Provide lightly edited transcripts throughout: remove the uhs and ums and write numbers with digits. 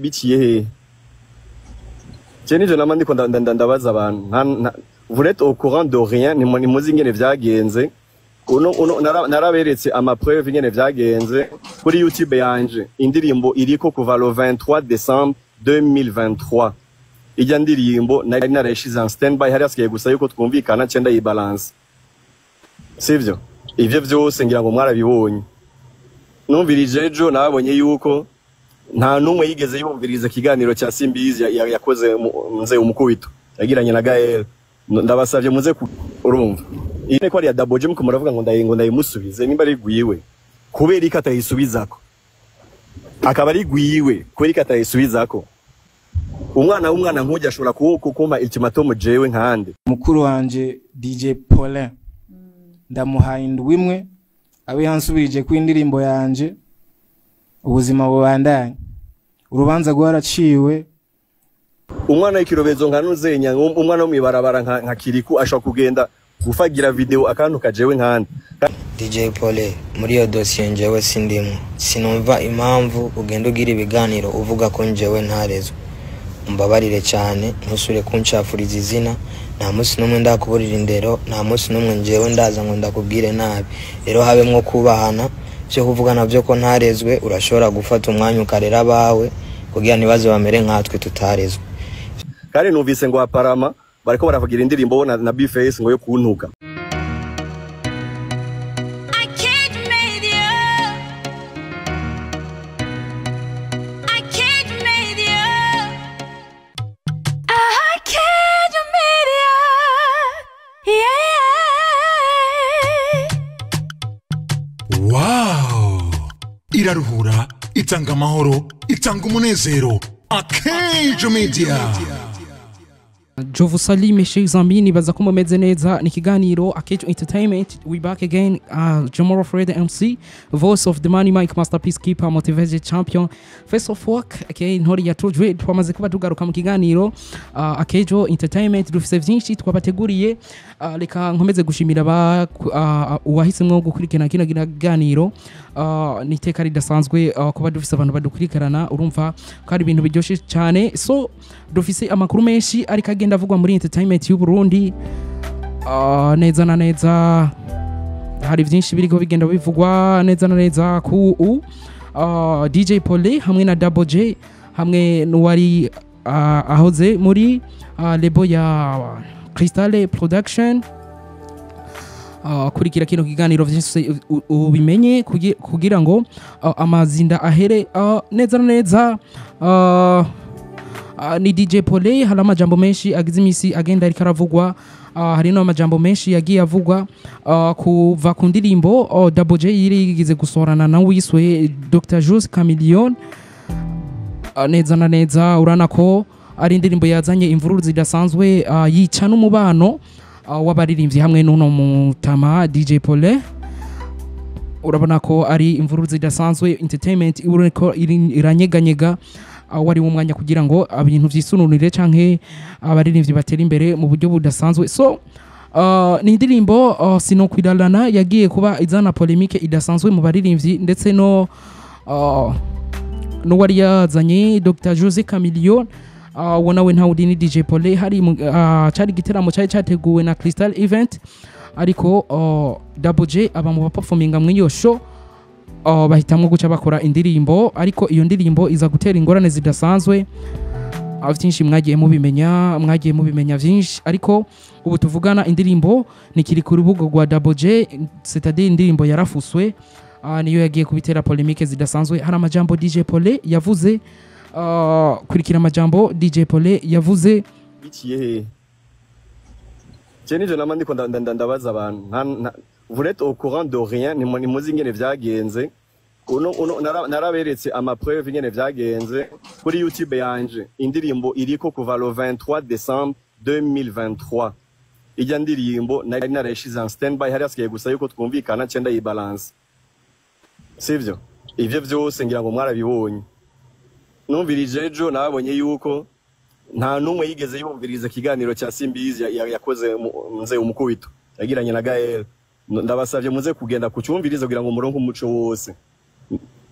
biciye je nije nama ndiko ndabaza abantu vous êtes au courant de rien ni muzi ingene vyagenze naraberetse ama preuve ingene vyagenze kuri YouTube yanje indirimbo iriko kuva le 23 décembre 2023 ijya ndirimbo nari narashize en standby hari asigaye gusa yuko twumvikana cenda yi balance sivyo ivyo vyose ngira ngo mwarabibonye numvirije ejo nabonye yuko nta numwe yigeze yumviriza kiganiro cya Simbizi yakoze nze umukubito yagiranye na Gael ndabasavye muze urumva ine ko ari ya Double J muravuga ngo ndayimusubize nimba ari gwiwe kubera ikata yisubizako akaba ari gwiwe kubera ikata yisubizako umwana nkujya ashobora kukumpa ultimatum jewe nkande mukuru wanje DJ Paulin ndamuhaye indwimwe abe hansubirije ku indirimbo yanje ubuzima bubandanye urubanza gwaraciwe umwana w'ikirobezo nkanuzenya umwana wo mwibarabara nka Kiriku ashaka kugenda gufagira video akantu kajewe nkande DJ Paulin muri iyo dossier njewe sindimo sinumva impamvu ugenda ugira ibiganiro uvuga ko njewe ntarezwe umbabarire cyane ntusure kunshafuriza izina nta munsi numwe ndakuburira indero nta munsi numwe njewe ndaza ngo ndakubwire nabi rero habemwo kubahana cyo kuvuga navyo ko ntarezwe urashobora gufata umwanya ukarera bawe kugira nibaze bamere nkatwe tutarezwe kandi numvise ngo aparama bariko baravugira indirimbo na B-Face ngo yo kuntuka iraruhura itanga amahoro itanga umunezero Akejo Media. Je vous salue mes chers amis, nibaza ko mumeze neza ni kiganiro Akejo Entertainment. We back again, Jamoro Fred MC, voice of the money, Mike Masterpiece Keeper, motivated champion, face of work. Okay, ntori ya tujwe twamaze kuba tugaruka mu kiganiro Akejo Entertainment. Dufise byinshi twabateguriye, reka nkomeze gushimira ba uwahisemwe gukurikirana kino kiganiro. Ni teka ridasanzwe kuba dufise abantu badukurikirana, urumva ko ari ibintu biryoshye cyane. So dufise amakuru menshi ariko agenda avugwa muri entertainment y'u Burundi, neza na neza hari byinshi biriko bigenda bivugwa neza na neza ku DJ Paulin hamwe na Double J hamwe n'uwari ahoze muri label ya Crystal Production. Kurikira kino kiganiro vyose ubimenye kugira ngo amazinda ahere neza na neza. Ni DJ Paulin, hari amajambo menshi agize imisi agenda ariko aravugwa, hari no amajambo menshi yagiye avugwa kuva ku ndirimbo Double J yirigize gusorana na wiswe Dr. Jose Chameleone. Neza na neza urana ko ari indirimbo yazanye imvururu zidasanzwe, yica n'umubano w'abaririmbyi hamwe n'uno mutama DJ Paulin. Urabona ko ari imvururu zidasanzwe, entertainment iranyeganyega wari mu mwanya kugira ngo abintu vyisununire canke abaririmbyi batera imbere mu buryo budasanzwe. So ni indirimbo Sinokwiralana yagiye kuba izana polemique idasanzwe mu baririmbyi ndetse no wari yazanye Dr. Jose Chameleone. Wonawe nta udini DJ Paulin hari cyari giteramo cyari cyateguwe na Crystal Event, ariko Double J aba mu performinga mu iyo show bahitamwe guca bakora indirimbo, ariko iyo ndirimbo iza gutera ingorane zidasanzwe. Byinshi mwagiye mubimenya byinshi, ariko ubu tuvugana indirimbo nikiri ku rubuga rwa Double J, c'est-à-dire indirimbo yarafuswe, niyo yagiye kubitera polemique zidasanzwe. Hari amajambo DJ Paulin yavuze, kurikira amajambo DJ Paulin yavuze biciye je nije nama ndiko ndabaza abantu vous êtes au courant de rien ni muzi ingene vyagenze naraberetse ama preuve ingene vyagenze kuri YouTube yanje indirimbo iriko kuva le 23 décembre 2023 ijya ndirimbo nari narashize en standby hari asigaye gusa yuko twumvikana cenda yi balance sivyo ivyo vyose ngira ngo mwarabibonye. Numvirije ejo nabonye yuko nta numwe yigeze yumviriza kiganiro cya Simbizi yakoze nze umukubito yagiranye na Gael ndabasavye muze kugenda kucyumviriza kugira ngo muronke umuco wose.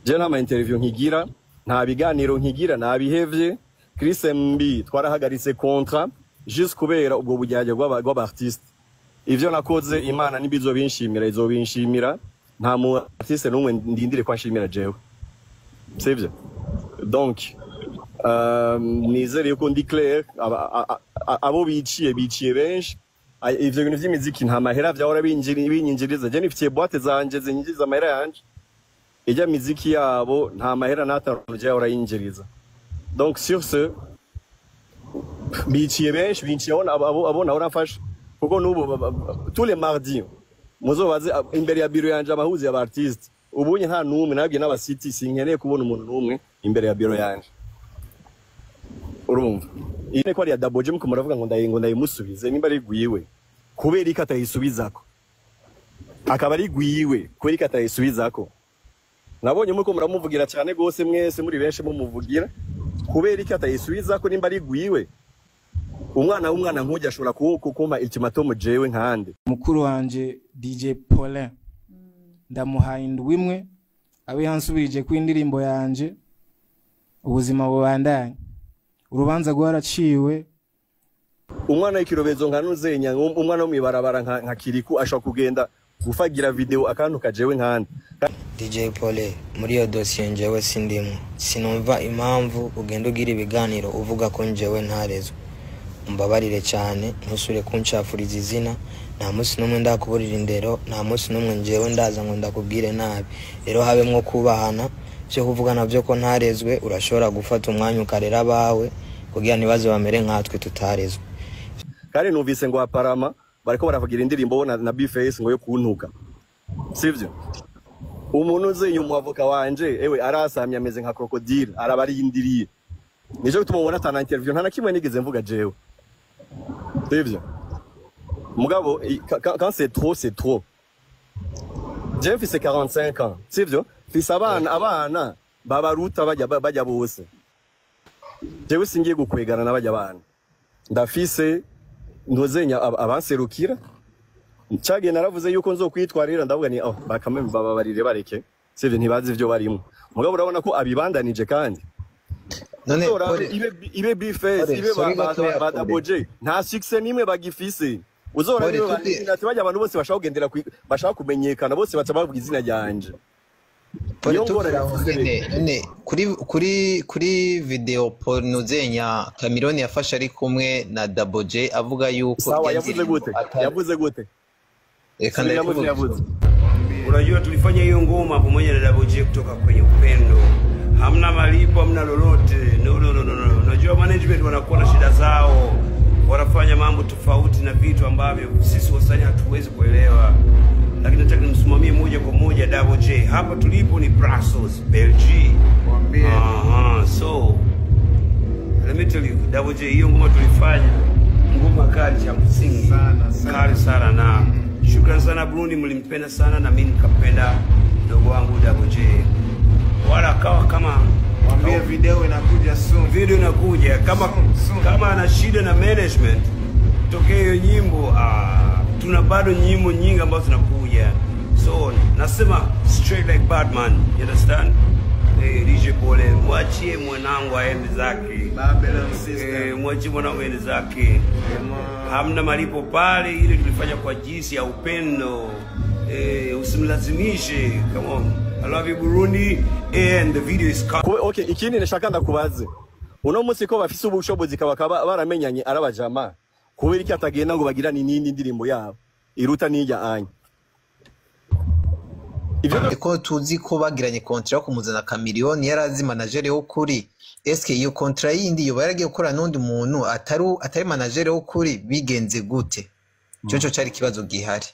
Je nta ma interview nkigira nta biganiro nkigira nabihevye Chris MB twarahagaritse contrat juste kubera ubwo bujyaje bw'abartiste ivyo nakoze Imana nibizo binshimira izobinshimira nta mu artiste numwe ndindire kwa nshimira jewe sivyo donc nizere yuko ndi clair abo biciye benshi ivyo bintu vy'imiziki nta mahera vyahora binyinjiriza je nifitiye boîte zanje zinyinjiriza amahera yanje ijya miziki yabo nta mahera nataruje yahora yinjiriza donc sur ce biciye benshi biciye abo nahora mfasha kuko nubu tous les mardis muzobaze imbere ya biro yanje abahuzi y'abartiste ubunye nta numwe nabwiye n'abasiti sinkeneye kubona umuntu numwe imbere ya biro yanje urumva ine ko ari ya Double J muko muravuga ngo ndayimusubize nimba ari gwiwe kubera ikatayisubizako akaba ari gwiwe kubera ikatayisubizako nabonye muko muramuvugira cyane gose mwese muri benshi mumuvugira kubera ikatayisubizako nimba ari gwiwe umwana nkujya ashobora kumpa ultimatum jewe nkande mukuru wanje DJ Paulin ndamuhaye indwi imwe abe yansubirije ku indirimbo yanje ubuzima bubandanye urubanza gwaraciwe umwana w'ikirobezo nkanuzenya umwana wo mibarabara nka Kiriku ashaka kugenda gufagira video akantu kajewe nkande DJ Paulin muri iyo dossier njewe sindimo sinumva impamvu ugenda ugira ibiganiro uvuga ko njewe ntarezwe umbabarire cyane ntusure kunshafuriza izina nta munsi numwe ndakuburira indero nta munsi numwe njewe ndaza ngo ndakubwire nabi rero habe mwo kubahana byo kuvuga navyo ko ntarezwe urashobora gufata umwanya ukarera abawe kugira nibaze bamere nkatwe tutarezwe kandi numvise ngo aparama bariko baravugira indirimbo na Bface ngo yo kuntuka sivyo umuntu uzenye umwavoka wanje ewe arasamye ameze nka crocodile arabarindiriye nijo gutuma ubona atana interview ntana kimwe nigeze mvuga jewe sivyo mugabo quand c'est trop Jeff c'est 45 ans sivyo fisa abana babaruta bajya bose jewe singiye gukwegana n'abajya abana ndafise ndozenya abanserukira ncage naravuze yuko nzokwitwarira ndavuga ni bakameme bababarire bareke sivyo ntibazi ivyo barimo mugabo urabona ko abibandanije kandi none ibe Bface ibe ba Double J nta success nimwe bagifise uzora niwe ati bajya abantu bose bashaka kugendera bashaka kumenyekana bose baca bavuga izina ryanje kuri video porno zenya Cameron yafashe ari kumwe na Double J avuga yuko sawa yavuze gute reka ndavuga unajua tulifanya hiyo ngoma pamoja na Double J kutoka kwenye upendo hamna malipo hamna lolote no unajua management wanakuwa na shida zao wanafanya mambo tofauti na vitu ambavyo sisi wasanii hatuwezi kuelewa lakini nataka nimsimamie moja kwa moja Double J hapa tulipo ni Brussels Belgium so let me tell you Double J hiyo ngoma tulifanya ngoma kali ya msingi kali sana na shukrani sana Burundi mlimpenda sana na mimi nikapenda ndogo wangu Double J wala akawa kama mwambie video inakuja soon kama ana shida na management tokea hiyo nyimbo tuna bado nyimbo nyingi ambazo zinakuja so nasema straight like Batman you understand DJ Paulin mwachie mwanangu aende zake Babylon sister mwachie mwanangu aende zake hamna malipo pale ile tulifanya kwa jinsi ya upendo usimlazimishe come on I love you Burundi and the video is okay ikindi nashaka ndakubaze uno munsi ko bafise ubushobozi kabaka baramenyanye arabajama kubera iki atagenda ngo bagirane nindi ndirimbo yabo iruta nijya anya ivyo ko tuzi ko bagiranye contrat yo kumuzana Cameron yarazi manager yo kuri eske iyo contrat yindi yo baragiye gukora n'undi muntu atari manager yo kuri bigenze gute cyo cyari kibazo gihari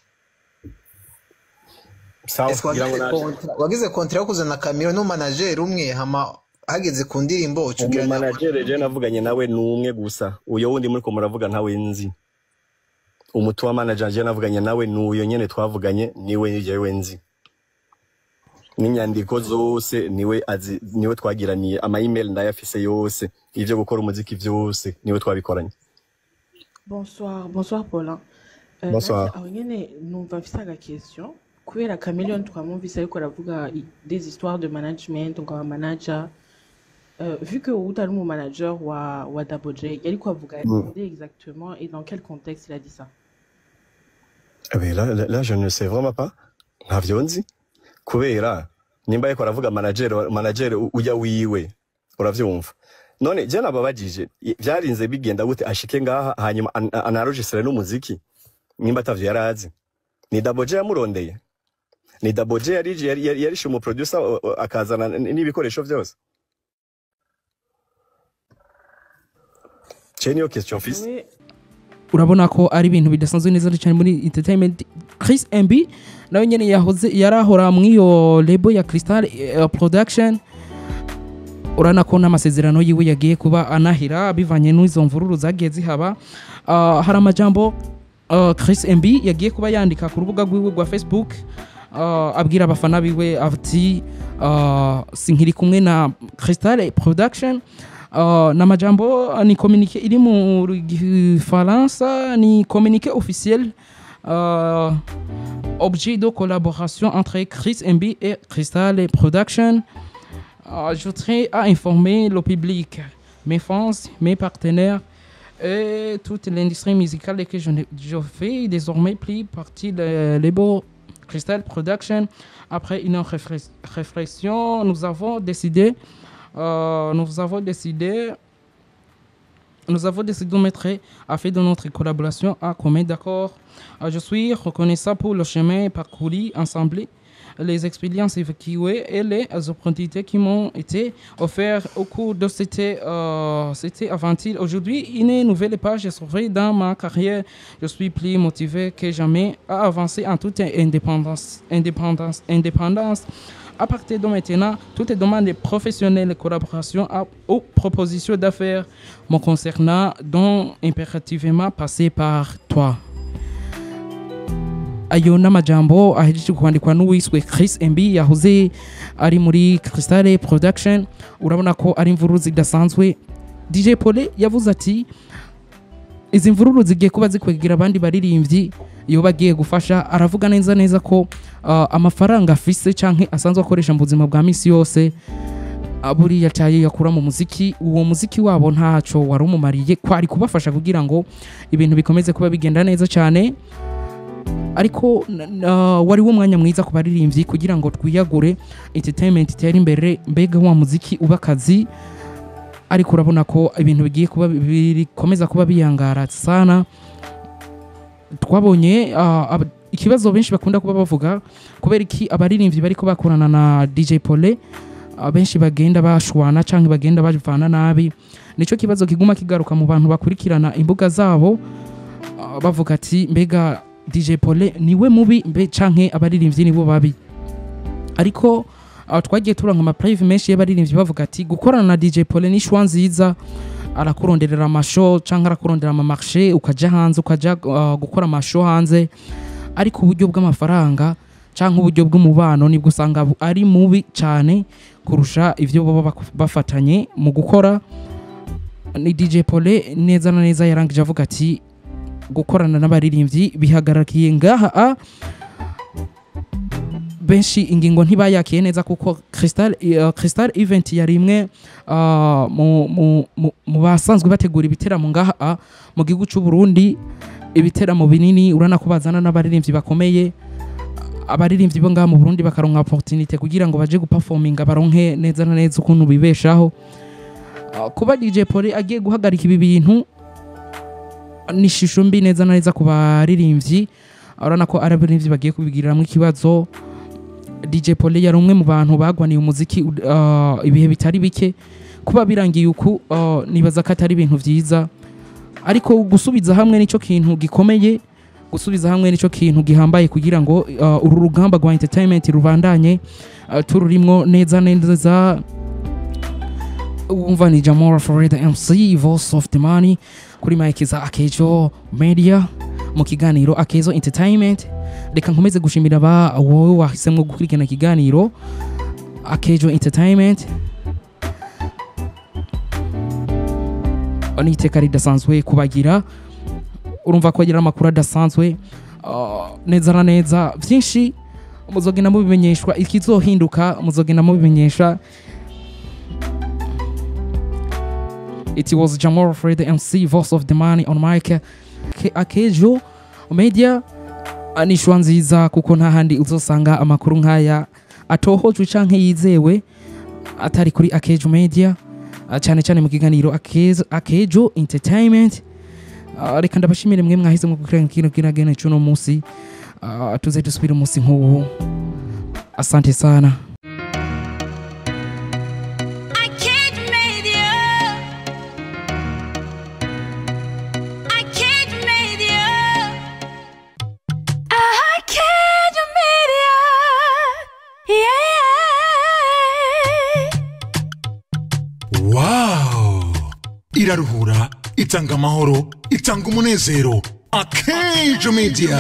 wagize contrat yo kuzana Cameron no manager umwe hama hageze ku ndirimbo ucugira manager je navuganye nawe numwe gusa uyo wundi muri ko muravuga ntawe nzi umutu wa manager je navuganye nawe nuyo nyene twavuganye niwe yewe nzi n'inyandiko zose niwe twagiraniye ama email ndayafise yose ivyo gukora umuziki vyose niwe twabikoranye bonsoir Paulin bonsoir nyene numva mfise aga question kubera Chameleone twamumvise ariko aravuga des histoires de management ngo aba manager vu que vous êtes mon manager ou Double J, il y a quoi vous regardez exactement et dans quel contexte il a dit ça? Mais là, je ne sais vraiment pas. Ntavyonzi. Kubera nimba yako aravuga manager uya wiwe. Uravyumva. None je nababajije vyarinze bigenda gute ashike ngaha hanyuma anarogisera n'umuziki. Nimba atavyo yarazi. Ni Double J yamurondeye. Ni Double J yarishe umu producer akazana n'ibikoresho byose. Chenyo question fils. Urabona ko ari ibintu bidasanzwe neza cyane muri entertainment. Chris MB nawe nyene yarahora mwiyo label ya Crystal Production. Urana ko n'amasezerano yiwe yagiye kuba anahira bivanye n'izo mvururu zagiye zihaba. Hari amajambo Chris MB yagiye kuba yandika ku rubuga rwiwe rwa Facebook abwira abafana biwe ati sinkiri kumwe na Crystal Production. Namajambo ni communiqué iri mu Gifaransa ni communiqué officiel objet de collaboration entre Chris MB et Crystal Production. Je tiens à informer le public, mes fans, mes partenaires et toute l'industrie musicale que je fais désormais plus partie de label Crystal Production. Après une réflexion, nous avons décidé de mettre à fait de notre collaboration à commun d'accord. Je suis reconnaissant pour le chemin parcouru ensemble, les expériences évacuées et les opportunités qui m'ont été offertes au cours de cette aventure. Aujourd'hui, une nouvelle page s'ouvre dans ma carrière. Je suis plus motivé que jamais à avancer en toute indépendance. À partir de maintenant, toutes les demandes professionnelles, collaboration ou propositions d'affaires me concernant doivent impérativement passer par toi. Ayo n'amajambo ahejeje kwandikwa n'uwiswe Chris MB yahoze ari muri Crystal Production. Urabona ko ari imvururu zidasanzwe. DJ Pole yavuze ati izi mvururu zigiye kuba zikwegera abandi baririmbyi iyo bagiye gufasha. Aravuga neza ko amafaranga afise canke asanzwe akoresha mu buzima bwa misi yose aburi yacaye yakura mu muziki. Uwo muziki wabo ntaco wari umumariye kwari kubafasha kugira ngo ibintu bikomeze kuba bigenda neza cyane, ariko wari wo mwanya mwiza ku baririmbyi kugira ngo twiyagure entertainment itere imbere. Mbega wa muziki ubakazi, ariko urabona ko ibintu bigiye kuba bikomeza kuba biyangara sana. Twabonye ikibazo benshi bakunda kuba bavuga kubera iki abaririmbyi bariko bakorana na DJ Pole benshi bagenda bashwana canke bagenda bavana nabi. Nico kibazo kiguma kigaruka mu bantu bakurikirana imbuga zabo bavuga ati mbega DJ Pole niwe mubi mbe canke abaririmbyi nibo babi. Ariko twagiye turanga ama private menshi y'abaririmbyi bavuga ati gukorana na DJ Pole ni shwa nziza, arakuronderera amashow canke arakurondera ama marché ukaja hanze ukaja gukora amashow hanze, ariko uburyo bw'amafaranga canke uburyo bw'umubano nibwo usanga ari mubi cyane kurusha ivyo baba bafatanye mu gukora. Ni DJ Pole neza na neza yarangije avuga ati gukorana n'abaririmbyi bihagarakiye ngaha benshi ingingo ntibayakiye neza kuko Crystal event yari imwe mu basanzwe bategura ibiteramo ngaha mu gihugu cy'u Burundi. Ibiteramo binini urana ko bazana n'abaririmbyi bakomeye, abaririmbyi bo ngaha mu Burundi bakaronka opportunity kugira ngo baje guperforminga baronke neza na neza ukuntu bibeshaho. Kuba DJ Pole agiye guhagarika ibi bintu ni shisho mbi neza na neza ku baririmbyi. Urana ko abaririmbyi bagiye kubigiriramo ikibazo. DJ Pole yari umwe mu bantu bagwaniye umuziki ibihe bitari bike, kuba birangiye uku nibaza ko atari ibintu vyiza, ariko gusubiza hamwe nico kintu gikomeye, gusubiza hamwe nico kintu gihambaye kugira ngo uru rugamba rwa entertainment rubandanye tururimwo neza neza. Umva ni Jamora Florida MC, Voice of the Money kuri Mike za Akejo Media mu kiganiro Akezo Entertainment. Reka nkomeze gushimira wowe wahisemwe gukurikirana kiganiro Akejo Entertainment. Ani iteka ridasanzwe kubagira, urumva ko agira amakuru adasanzwe neza na neza. Byinshi muzogenda mubimenyeshwa, ikizohinduka muzogenda mubimenyesha. It was Jamoro Fred the MC, voice of the money on mic. Akejo Media anishwa nziza kuko nta handi uzosanga amakuru nkaya atohojwe canke yizewe atari kuri Akejo Media, cyane cyane mu kiganiro Akejo Entertainment. Reka ndabashimire mwe mwahize mu gukurikirana kino kinagene cy'uno munsi. Tuze dusubira umunsi nk'ubu. Asante sana. Wow! Iraruhura, itanga amahoro, itanga umunezero. Akejo Media.